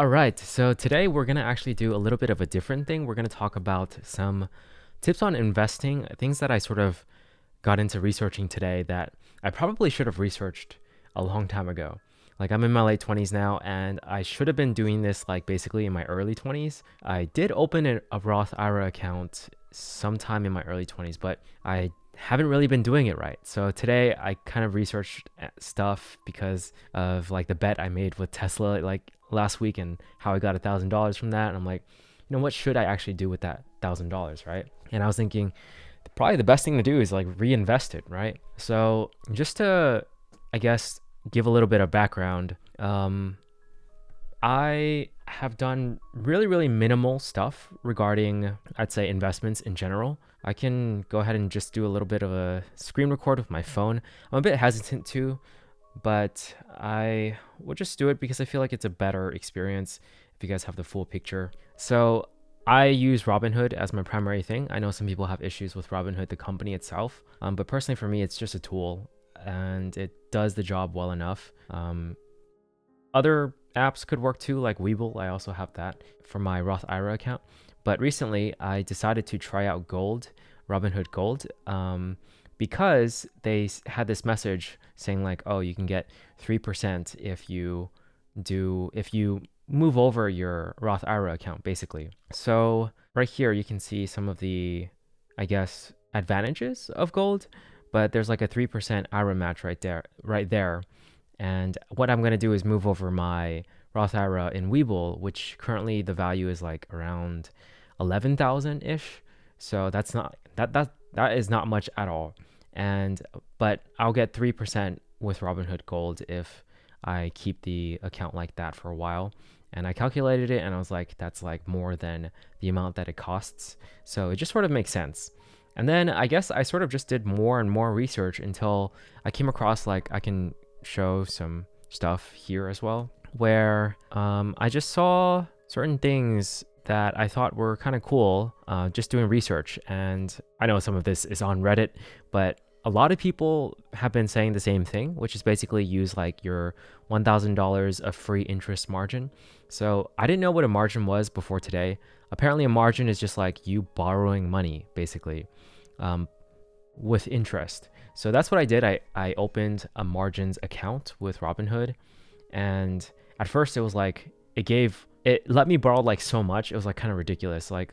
All right, so today we're going to actually do a little bit of a different thing. We're going to talk about some tips on investing, things that I sort of got into researching today that I probably should have researched a long time ago. Like I'm in my late 20s now, and I should have been doing this like basically in my early 20s. I did open a Roth IRA account sometime in my early 20s, but I haven't really been doing it right. So today I kind of researched stuff because of like the bet I made with Tesla like last week and how I got $1,000 from that. And I'm like, what should I actually do with that $1,000, right? And I was thinking probably the best thing to do is like reinvest it, right? So just to, I guess, give a little bit of background, I have done really, really minimal stuff regarding, I'd say, investments in general. I can go ahead and just do a little bit of a screen record with my phone. I'm a bit hesitant to, but I will just do it because I feel like it's a better experience if you guys have the full picture. So I use Robinhood as my primary thing. I know some people have issues with Robinhood, the company itself, but personally for me, it's just a tool and it does the job well enough. Other apps could work too, like Webull. I also have that for my Roth IRA account. But recently, I decided to try out Gold, Robinhood Gold, because they had this message saying like, oh, you can get 3% if you move over your Roth IRA account, basically. So right here, you can see some of the, I guess, advantages of Gold, but there's like a 3% IRA match right there. And what I'm going to do is move over my Roth IRA in Webull, which currently the value is like around 11,000 ish. So that's not that is not much at all. But I'll get 3% with Robinhood Gold if I keep the account like that for a while. And I calculated it and I was like, that's like more than the amount that it costs. So it just sort of makes sense. And then I guess I sort of just did more and more research until I came across, like, I can show some stuff here as well, where I just saw certain things that I thought were kind of cool just doing research. And I know some of this is on Reddit, but a lot of people have been saying the same thing, which is basically use like your $1,000 of free interest margin. So I didn't know what a margin was before today. Apparently a margin is just like you borrowing money, basically, with interest. So that's what I did. I opened a margins account with Robinhood, and at first it was like it let me borrow like so much. It was like kind of ridiculous, like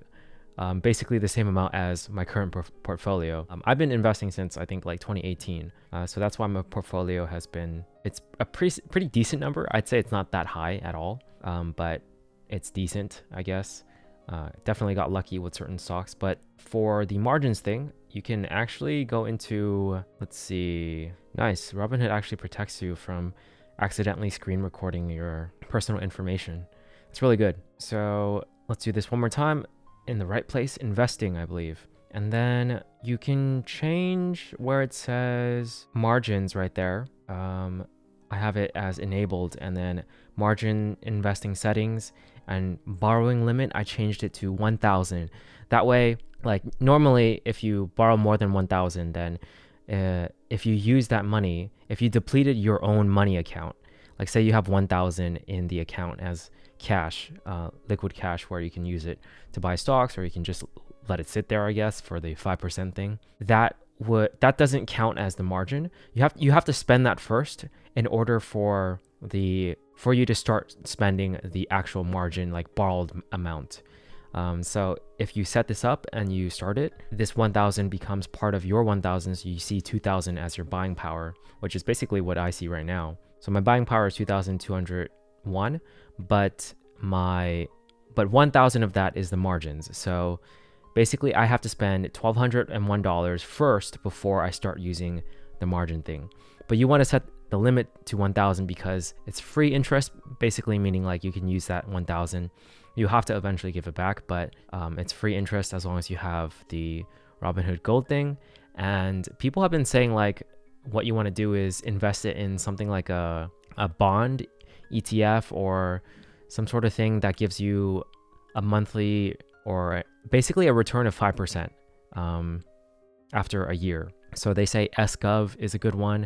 basically the same amount as my current portfolio. I've been investing since I think like 2018, so that's why my portfolio has been, it's a pretty decent number. I'd say it's not that high at all, but it's decent, I guess. Definitely got lucky with certain stocks. But for the margins thing, you can actually go into, let's see, nice. Robinhood actually protects you from accidentally screen recording your personal information. It's really good. So let's do this one more time. In the right place, investing, I believe. And then you can change where it says margins right there. I have it as enabled, and then margin investing settings and borrowing limit, I changed it to 1,000. That way, like normally if you borrow more than 1,000, then if you use that money, if you depleted your own money account, like say you have 1,000 in the account as cash, liquid cash, where you can use it to buy stocks, or you can just let it sit there, I guess, for the 5% thing. That doesn't count as the margin. You have to spend that first in order for you to start spending the actual margin, like borrowed amount. So if you set this up and you start it, this 1,000 becomes part of your 1,000. So you see 2,000 as your buying power, which is basically what I see right now. So my buying power is 2,201, but 1,000 of that is the margins. So basically I have to spend $1,201 first before I start using the margin thing. But you want to set the limit to 1,000 because it's free interest, basically meaning like you can use that 1,000. You have to eventually give it back, but it's free interest as long as you have the Robinhood Gold thing. And people have been saying like what you want to do is invest it in something like a bond ETF or some sort of thing that gives you a monthly or basically a return of 5% after a year. So they say SGov is a good one.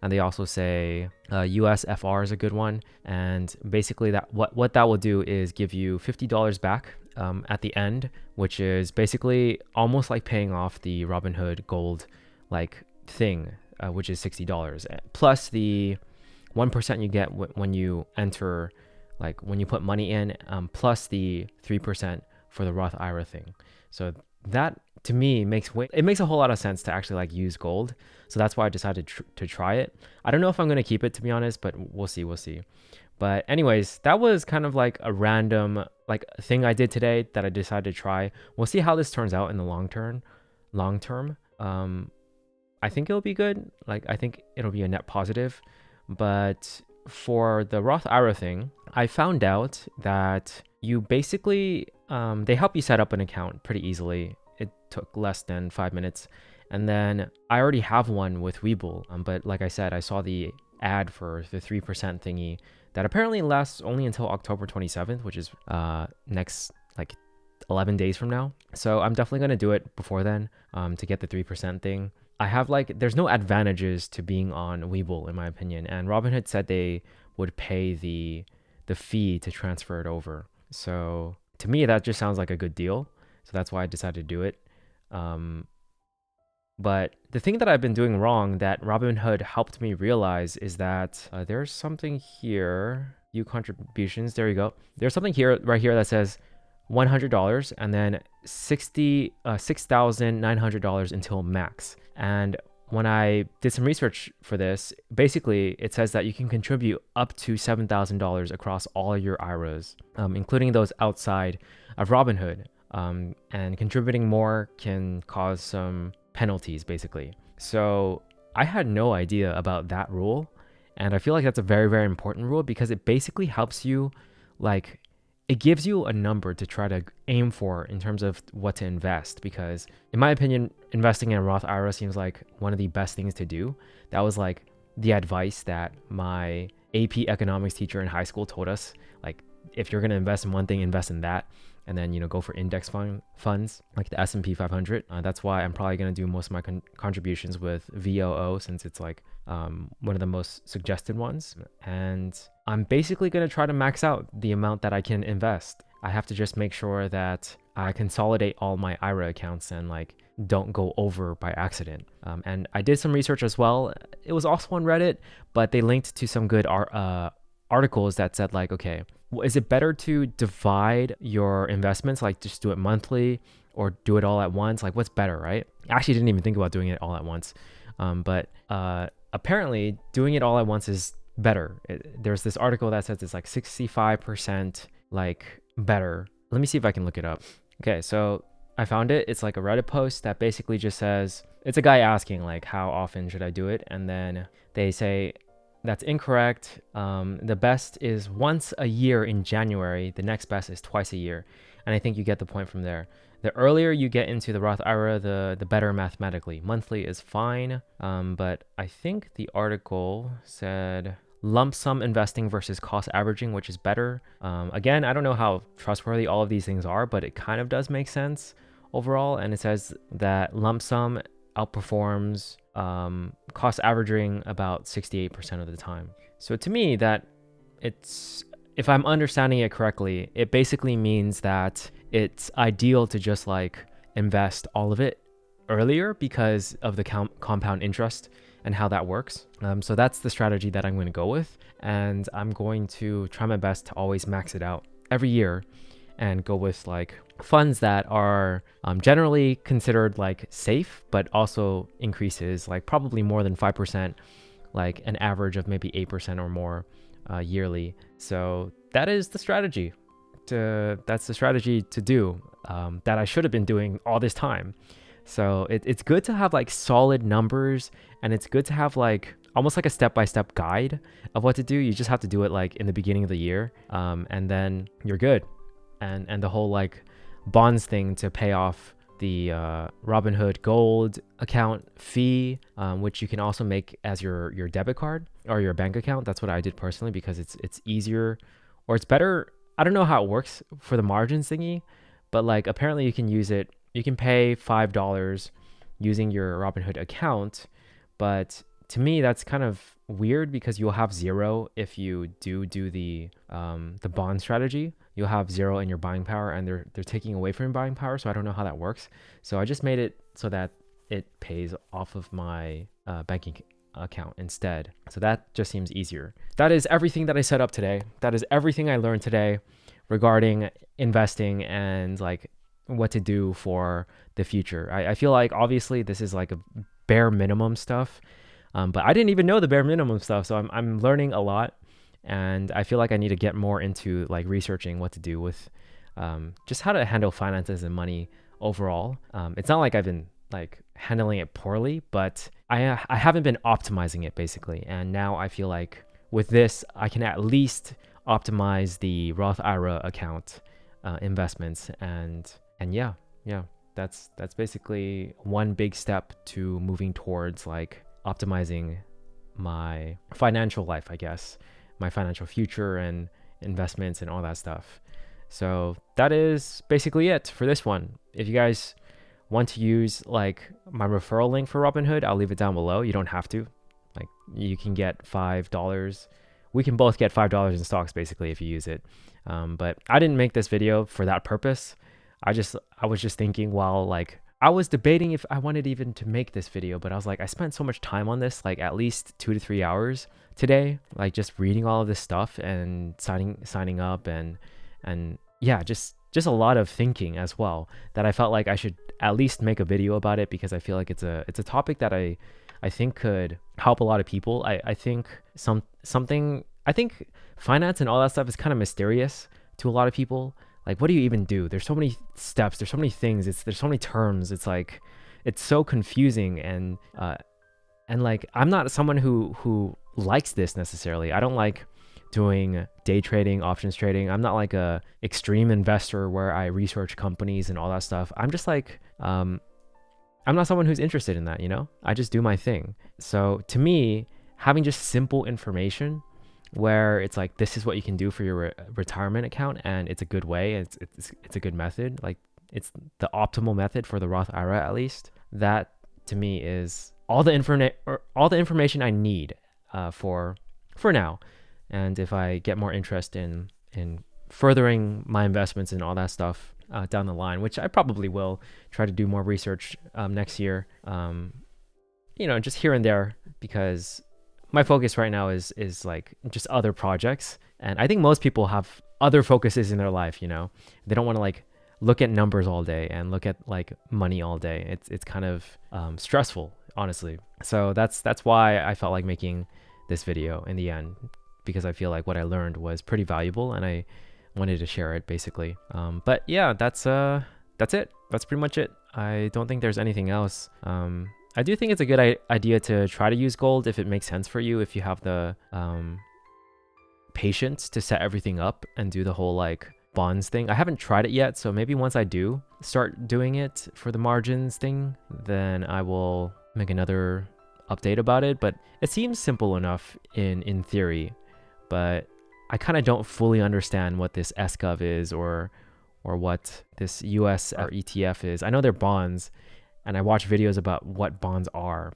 and they also say USFR is a good one. And basically, that what that will do is give you $50 back at the end, which is basically almost like paying off the Robinhood Gold like thing, which is $60 plus the 1% you get when you enter, like when you put money in, plus the 3% for the Roth IRA thing. So that to me makes a whole lot of sense to actually like use gold. So that's why I decided to try it. I don't know if I'm going to keep it, to be honest, but we'll see. But anyways, that was kind of like a random like thing I did today that I decided to try. We'll see how this turns out in the long term. I think it'll be good. Like, I think it'll be a net positive. But for the Roth IRA thing, I found out that you basically, they help you set up an account pretty easily. It took less than 5 minutes. And then I already have one with Webull. But like I said, I saw the ad for the 3% thingy that apparently lasts only until October 27th, which is next like 11 days from now. So I'm definitely going to do it before then to get the 3% thing. I have like, there's no advantages to being on Webull in my opinion. And Robinhood said they would pay the fee to transfer it over. So to me, that just sounds like a good deal. So that's why I decided to do it. But the thing that I've been doing wrong that Robinhood helped me realize is that there's something here, view contributions, there you go. There's something here, right here that says $100 and then $6,900 until max. And when I did some research for this, basically it says that you can contribute up to $7,000 across all your IRAs, including those outside of Robinhood. And contributing more can cause some penalties, basically. So I had no idea about that rule. And I feel like that's a very, very important rule because it basically helps you, like, it gives you a number to try to aim for in terms of what to invest. Because in my opinion, investing in a Roth IRA seems like one of the best things to do. That was like the advice that my AP economics teacher in high school told us. Like, if you're going to invest in one thing, invest in that. And then, go for index funds like the S&P 500. That's why I'm probably going to do most of my contributions with VOO, since it's like one of the most suggested ones. And I'm basically going to try to max out the amount that I can invest. I have to just make sure that I consolidate all my IRA accounts and like don't go over by accident. And I did some research as well. It was also on Reddit, but they linked to some good articles that said like, okay, is it better to divide your investments, like just do it monthly or do it all at once? Like, what's better, right? I actually didn't even think about doing it all at once. But apparently doing it all at once is better. There's this article that says it's like 65% like better. Let me see if I can look it up. Okay, so I found it. It's like a Reddit post that basically just says, it's a guy asking like, how often should I do it? And then they say, that's incorrect. The best is once a year in January. The next best is twice a year. And I think you get the point from there. The earlier you get into the Roth IRA, the better mathematically. Monthly is fine. But I think the article said lump sum investing versus cost averaging, which is better. Again, I don't know how trustworthy all of these things are, but it kind of does make sense overall. And it says that lump sum outperforms cost averaging about 68% of the time. So to me, that it's, if I'm understanding it correctly, it basically means that it's ideal to just like invest all of it earlier because of the compound interest and how that works. So that's the strategy that I'm going to go with. And I'm going to try my best to always max it out every year and go with like funds that are generally considered like safe, but also increases like probably more than 5%, like an average of maybe 8% or more yearly. So that is the strategy that's the strategy to do that I should have been doing all this time. So it's good to have like solid numbers, and it's good to have like almost like a step-by-step guide of what to do. You just have to do it like in the beginning of the year, and then you're good. And the whole like bonds thing to pay off the Robinhood Gold account fee, which you can also make as your debit card or your bank account. That's what I did personally because it's easier, or it's better. I don't know how it works for the margins thingy, but like apparently you can use it. You can pay $5 using your Robinhood account, but to me that's kind of weird because you'll have zero if you do the bond strategy. You'll have zero in your buying power, and they're taking away from your buying power. So I don't know how that works. So I just made it so that it pays off of my banking account instead. So that just seems easier. That is everything that I set up today. That is everything I learned today regarding investing and like what to do for the future. I feel like obviously this is like a bare minimum stuff, but I didn't even know the bare minimum stuff. So I'm learning a lot, and I feel like I need to get more into like researching what to do with just how to handle finances and money overall. It's not like I've been like handling it poorly, but I haven't been optimizing it basically. And now I feel like with this, I can at least optimize the Roth IRA account investments, and yeah, that's basically one big step to moving towards like optimizing my financial life, I guess, my financial future and investments and all that stuff. So that is basically it for this one. If you guys want to use like my referral link for Robinhood, I'll leave it down below. You don't have to. Like, you can get $5. We can both get $5 in stocks basically if you use it. But I didn't make this video for that purpose. I was just thinking while like I was debating if I wanted even to make this video, but I was like, I spent so much time on this, like at least 2 to 3 hours today, like just reading all of this stuff and signing up and yeah, just a lot of thinking as well, that I felt like I should at least make a video about it, because I feel like it's a topic that I think could help a lot of people. I think I think finance and all that stuff is kind of mysterious to a lot of people. Like, what do you even do? There's so many steps, there's so many things, there's so many terms. It's like, it's so confusing, and like, I'm not someone who likes this necessarily. I don't like doing day trading, options trading. I'm not like a extreme investor where I research companies and all that stuff. I'm just like, I'm not someone who's interested in that, you know? I just do my thing. So to me, having just simple information where it's like, this is what you can do for your retirement account, and it's a good way, it's a good method, like it's the optimal method for the Roth IRA at least. That to me is all the information I need for now. And if I get more interest in furthering my investments and all that stuff down the line, which I probably will try to do more research next year, you know, just here and there, because my focus right now is like just other projects. And I think most people have other focuses in their life, you know. They don't want to like look at numbers all day and look at like money all day. It's kind of stressful, honestly. So that's why I felt like making this video in the end, because I feel like what I learned was pretty valuable and I wanted to share it basically. But yeah, that's it. That's pretty much it. I don't think there's anything else. I do think it's a good idea to try to use gold if it makes sense for you, if you have the patience to set everything up and do the whole like bonds thing. I haven't tried it yet, so maybe once I do start doing it for the margins thing, then I will make another update about it. But it seems simple enough in theory, but I kind of don't fully understand what this SGov is or what this US or ETF is. I know they're bonds, and I watch videos about what bonds are.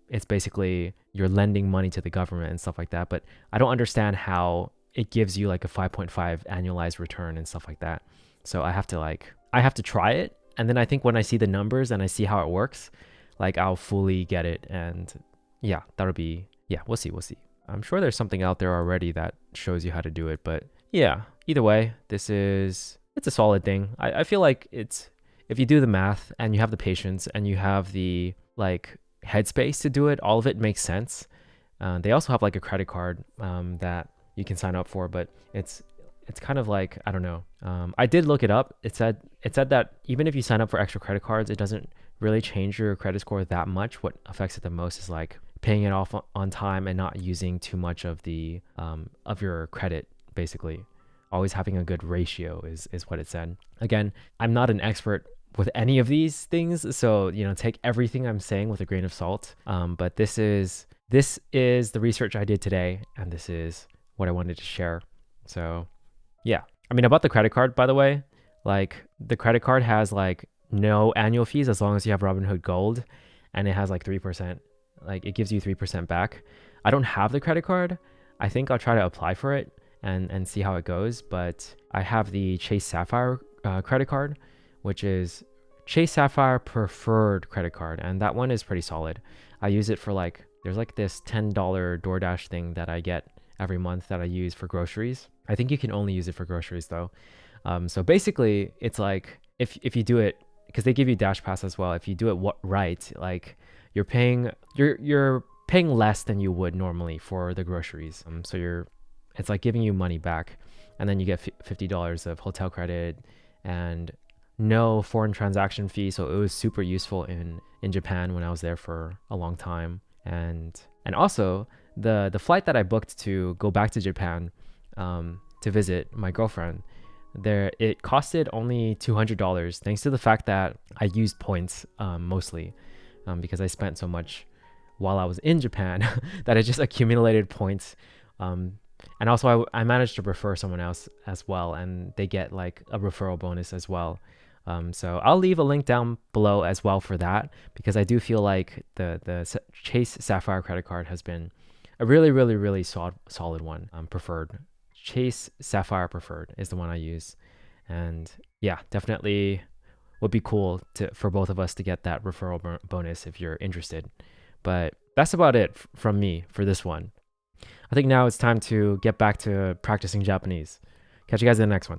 It's basically you're lending money to the government and stuff like that, but I don't understand how it gives you like a 5.5 annualized return and stuff like that. So I have to try it, and then I think when I see the numbers and I see how it works, like I'll fully get it. And yeah, we'll see. I'm sure there's something out there already that shows you how to do it, but yeah, either way, it's a solid thing. I feel like if you do the math and you have the patience and you have the like headspace to do it, all of it makes sense. They also have like a credit card that you can sign up for, but it's kind of like, I don't know. I did look it up. It said that even if you sign up for extra credit cards, it doesn't really change your credit score that much. What affects it the most is like paying it off on time and not using too much of the of your credit, basically. Always having a good ratio is what it said. Again, I'm not an expert with any of these things, so you know, take everything I'm saying with a grain of salt. But this is the research I did today, and this is what I wanted to share. So yeah, I mean, about the credit card, by the way, like the credit card has like no annual fees as long as you have Robinhood Gold, and it has like 3%. Like it gives you 3% back. I don't have the credit card. I think I'll try to apply for it and see how it goes. But I have the Chase Sapphire credit card, which is Chase Sapphire preferred credit card, and that one is pretty solid. I use it for like, there's like this $10 DoorDash thing that I get every month that I use for groceries. I think you can only use it for groceries though. So basically, it's like if you do it, because they give you Dash Pass as well. If you do it right, like you're paying less than you would normally for the groceries. So it's like giving you money back, and then you get $50 of hotel credit and no foreign transaction fee. So it was super useful in Japan when I was there for a long time. And also the flight that I booked to go back to Japan to visit my girlfriend, there it costed only $200 thanks to the fact that I used points mostly because I spent so much while I was in Japan that I just accumulated points. And also I managed to refer someone else as well, and they get like a referral bonus as well. So I'll leave a link down below as well for that, because I do feel like the Chase Sapphire credit card has been a really, really, really solid one. Preferred. Chase Sapphire preferred is the one I use. And yeah, definitely would be cool for both of us to get that referral bonus if you're interested. But that's about it from me for this one. I think now it's time to get back to practicing Japanese. Catch you guys in the next one.